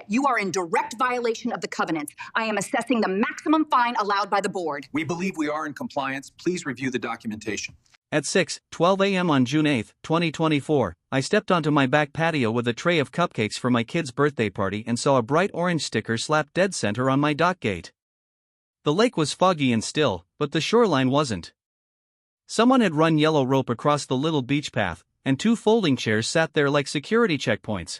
You are in direct violation of the covenants. I am assessing the maximum fine allowed by the board. We believe we are in compliance. Please review the documentation. At 6:12 a.m. on June 8, 2024, I stepped onto my back patio with a tray of cupcakes for my kid's birthday party and saw a bright orange sticker slapped dead center on my dock gate. The lake was foggy and still, but the shoreline wasn't. Someone had run yellow rope across the little beach path, and 2 folding chairs sat there like security checkpoints.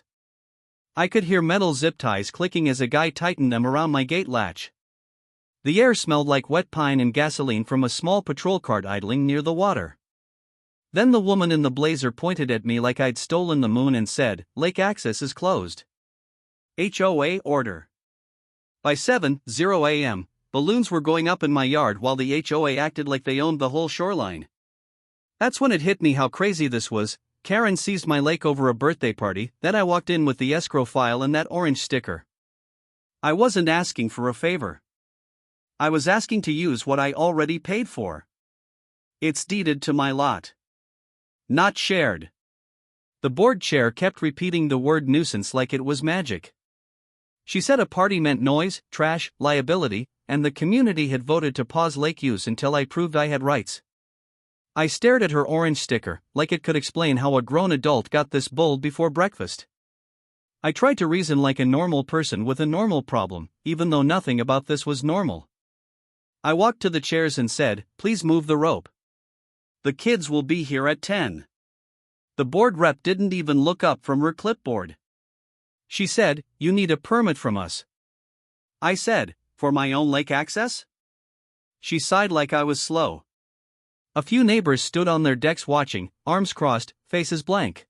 I could hear metal zip ties clicking as a guy tightened them around my gate latch. The air smelled like wet pine and gasoline from a small patrol cart idling near the water. Then the woman in the blazer pointed at me like I'd stolen the moon and said, "Lake access is closed. HOA order." By 7:00 a.m., balloons were going up in my yard while the HOA acted like they owned the whole shoreline. That's when it hit me how crazy this was. Karen seized my lake over a birthday party, then I walked in with the escrow file and that orange sticker. I wasn't asking for a favor. I was asking to use what I already paid for. It's deeded to my lot. Not shared. The board chair kept repeating the word nuisance like it was magic. She said a party meant noise, trash, liability, and the community had voted to pause lake use until I proved I had rights. I stared at her orange sticker, like it could explain how a grown adult got this bold before breakfast. I tried to reason like a normal person with a normal problem, even though nothing about this was normal. I walked to the chairs and said, "Please move the rope. The kids will be here at 10. The board rep didn't even look up from her clipboard. She said, "You need a permit from us." I said, "For my own lake access?" She sighed like I was slow. A few neighbors stood on their decks watching, arms crossed, faces blank.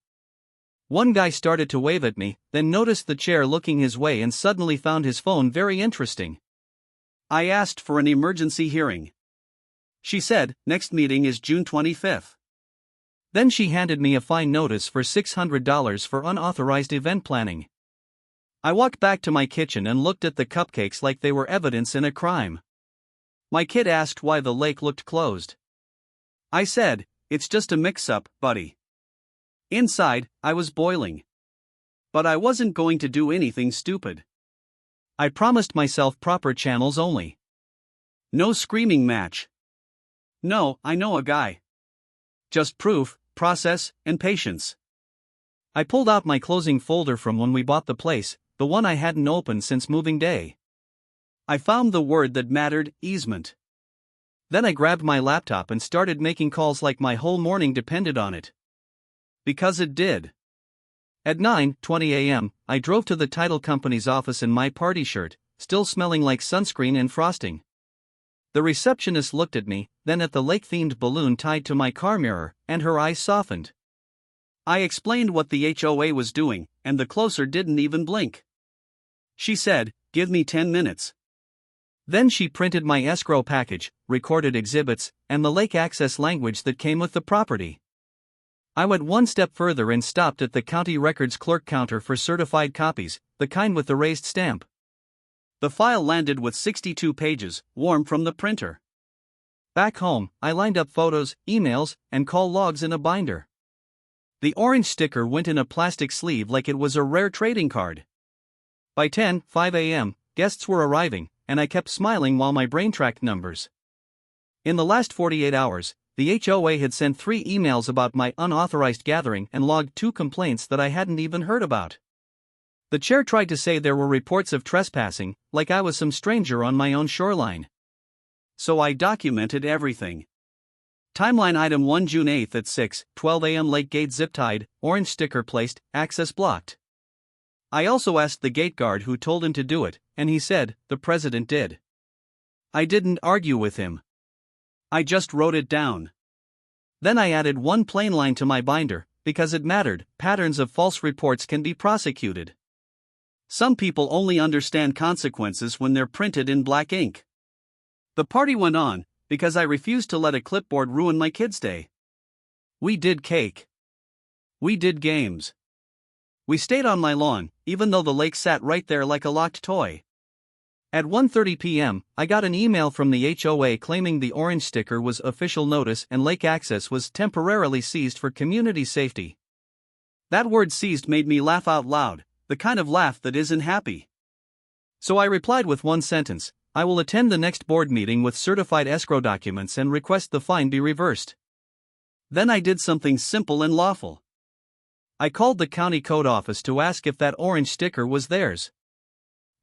One guy started to wave at me, then noticed the chair looking his way and suddenly found his phone very interesting. I asked for an emergency hearing. She said, "Next meeting is June 25th. Then she handed me a fine notice for $600 for unauthorized event planning. I walked back to my kitchen and looked at the cupcakes like they were evidence in a crime. My kid asked why the lake looked closed. I said, "It's just a mix-up, buddy." Inside, I was boiling. But I wasn't going to do anything stupid. I promised myself proper channels only. No screaming match. No, I know a guy. Just proof, process, and patience. I pulled out my closing folder from when we bought the place, the one I hadn't opened since moving day. I found the word that mattered, easement. Then I grabbed my laptop and started making calls like my whole morning depended on it. Because it did. At 9:20 a.m., I drove to the title company's office in my party shirt, still smelling like sunscreen and frosting. The receptionist looked at me, then at the lake-themed balloon tied to my car mirror, and her eyes softened. I explained what the HOA was doing, and the closer didn't even blink. She said, "Give me 10 minutes. Then she printed my escrow package, recorded exhibits, and the lake access language that came with the property. I went one step further and stopped at the county records clerk counter for certified copies, the kind with the raised stamp. The file landed with 62 pages, warm from the printer. Back home, I lined up photos, emails, and call logs in a binder. The orange sticker went in a plastic sleeve like it was a rare trading card. By 10:05 a.m., guests were arriving, and I kept smiling while my brain tracked numbers. In the last 48 hours, the HOA had sent 3 emails about my unauthorized gathering and logged 2 complaints that I hadn't even heard about. The chair tried to say there were reports of trespassing, like I was some stranger on my own shoreline. So I documented everything. Timeline item 1 June 8 at 6:12 a.m. Lake gate zip-tied, orange sticker placed, access blocked. I also asked the gate guard who told him to do it, and he said, "The president did." I didn't argue with him. I just wrote it down. Then I added one plain line to my binder, because it mattered. Patterns of false reports can be prosecuted. Some people only understand consequences when they're printed in black ink. The party went on, because I refused to let a clipboard ruin my kids' day. We did cake. We did games. We stayed on my lawn, even though the lake sat right there like a locked toy. At 1:30 p.m., I got an email from the HOA claiming the orange sticker was official notice and lake access was temporarily seized for community safety. That word "seized" made me laugh out loud, the kind of laugh that isn't happy. So I replied with one sentence: I will attend the next board meeting with certified escrow documents and request the fine be reversed. Then I did something simple and lawful. I called the county code office to ask if that orange sticker was theirs.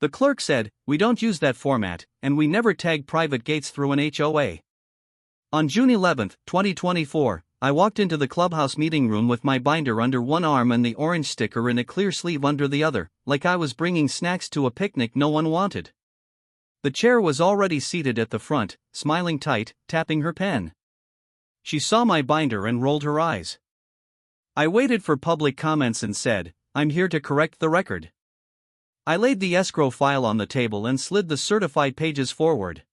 The clerk said, "We don't use that format, and we never tag private gates through an HOA." On June 11, 2024, I walked into the clubhouse meeting room with my binder under one arm and the orange sticker in a clear sleeve under the other, like I was bringing snacks to a picnic no one wanted. The chair was already seated at the front, smiling tight, tapping her pen. She saw my binder and rolled her eyes. I waited for public comments and said, "I'm here to correct the record." I laid the escrow file on the table and slid the certified pages forward.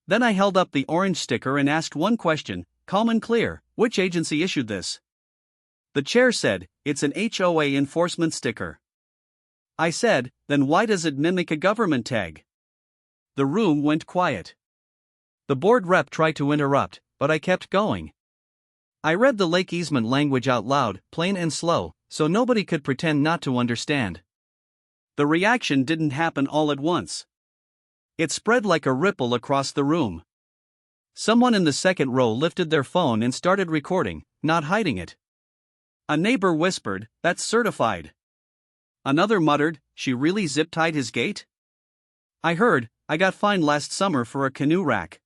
Then I held up the orange sticker and asked one question, calm and clear: which agency issued this? The chair said, "It's an HOA enforcement sticker." I said, "Then why does it mimic a government tag?" The room went quiet. The board rep tried to interrupt, but I kept going. I read the lake easement language out loud, plain and slow, so nobody could pretend not to understand. The reaction didn't happen all at once. It spread like a ripple across the room. Someone in the second row lifted their phone and started recording, not hiding it. A neighbor whispered, "That's certified." Another muttered, "She really zip-tied his gate?" I heard, "I got fined last summer for a canoe rack."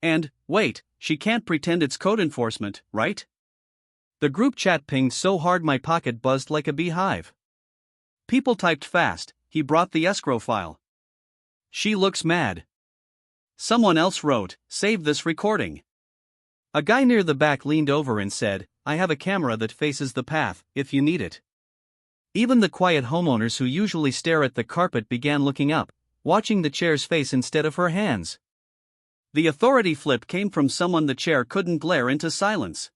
And, "Wait, she can't pretend it's code enforcement, right?" The group chat pinged so hard my pocket buzzed like a beehive. People typed fast, "He brought the escrow file." "She looks mad." Someone else wrote, "Save this recording." A guy near the back leaned over and said, "I have a camera that faces the path, if you need it." Even the quiet homeowners who usually stare at the carpet began looking up, watching the chair's face instead of her hands. The authority flip came from someone the chair couldn't glare into silence.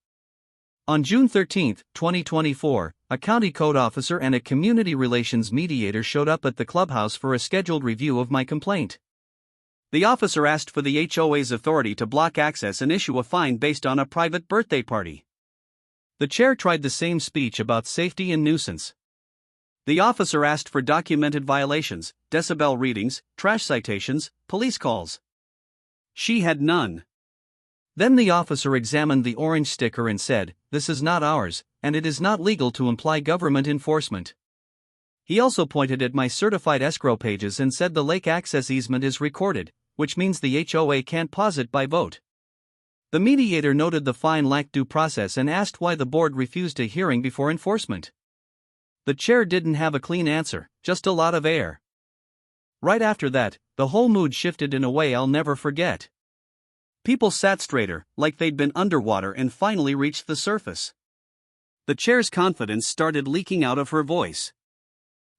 On June 13, 2024, a county code officer and a community relations mediator showed up at the clubhouse for a scheduled review of my complaint. The officer asked for the HOA's authority to block access and issue a fine based on a private birthday party. The chair tried the same speech about safety and nuisance. The officer asked for documented violations, decibel readings, trash citations, police calls. She had none. Then the officer examined the orange sticker and said, "This is not ours, and it is not legal to imply government enforcement." He also pointed at my certified escrow pages and said the lake access easement is recorded, which means the HOA can't pause it by vote. The mediator noted the fine lacked due process and asked why the board refused a hearing before enforcement. The chair didn't have a clean answer, just a lot of air. Right after that, the whole mood shifted in a way I'll never forget. People sat straighter, like they'd been underwater and finally reached the surface. The chair's confidence started leaking out of her voice.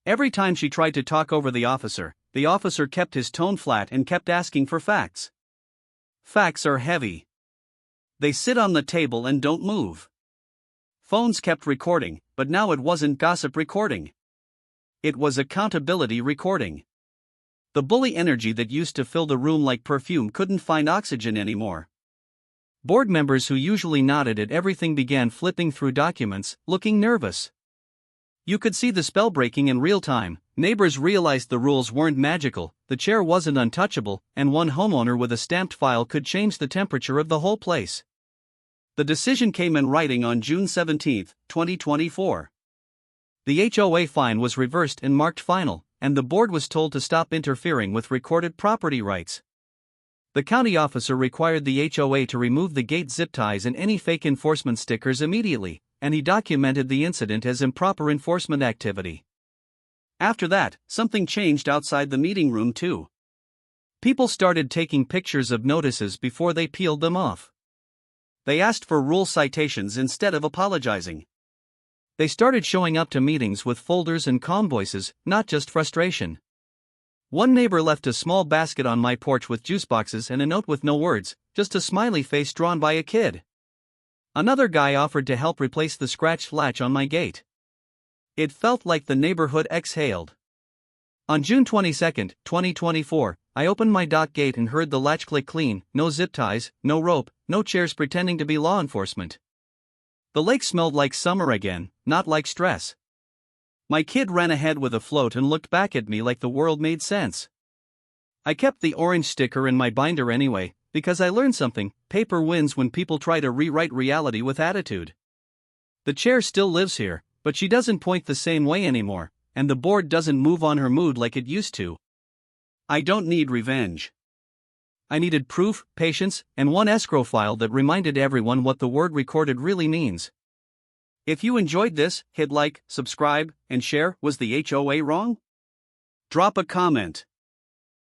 Every time she tried to talk over the officer kept his tone flat and kept asking for facts. Facts are heavy. They sit on the table and don't move. Phones kept recording, but now it wasn't gossip recording. It was accountability recording. The bully energy that used to fill the room like perfume couldn't find oxygen anymore. Board members who usually nodded at everything began flipping through documents, looking nervous. You could see the spell breaking in real time. Neighbors realized the rules weren't magical, the chair wasn't untouchable, and one homeowner with a stamped file could change the temperature of the whole place. The decision came in writing on June 17, 2024. The HOA fine was reversed and marked final, and the board was told to stop interfering with recorded property rights. The county officer required the HOA to remove the gate zip ties and any fake enforcement stickers immediately, and he documented the incident as improper enforcement activity. After that, something changed outside the meeting room too. People started taking pictures of notices before they peeled them off. They asked for rule citations instead of apologizing. They started showing up to meetings with folders and calm voices, not just frustration. One neighbor left a small basket on my porch with juice boxes and a note with no words, just a smiley face drawn by a kid. Another guy offered to help replace the scratched latch on my gate. It felt like the neighborhood exhaled. On June 22, 2024, I opened my dock gate and heard the latch click clean, no zip ties, no rope, no chairs pretending to be law enforcement. The lake smelled like summer again, not like stress. My kid ran ahead with a float and looked back at me like the world made sense. I kept the orange sticker in my binder anyway, because I learned something: paper wins when people try to rewrite reality with attitude. The chair still lives here, but she doesn't point the same way anymore, and the board doesn't move on her mood like it used to. I don't need revenge. I needed proof, patience, and one escrow file that reminded everyone what the word recorded really means. If you enjoyed this, hit like, subscribe, and share. Was the HOA wrong? Drop a comment.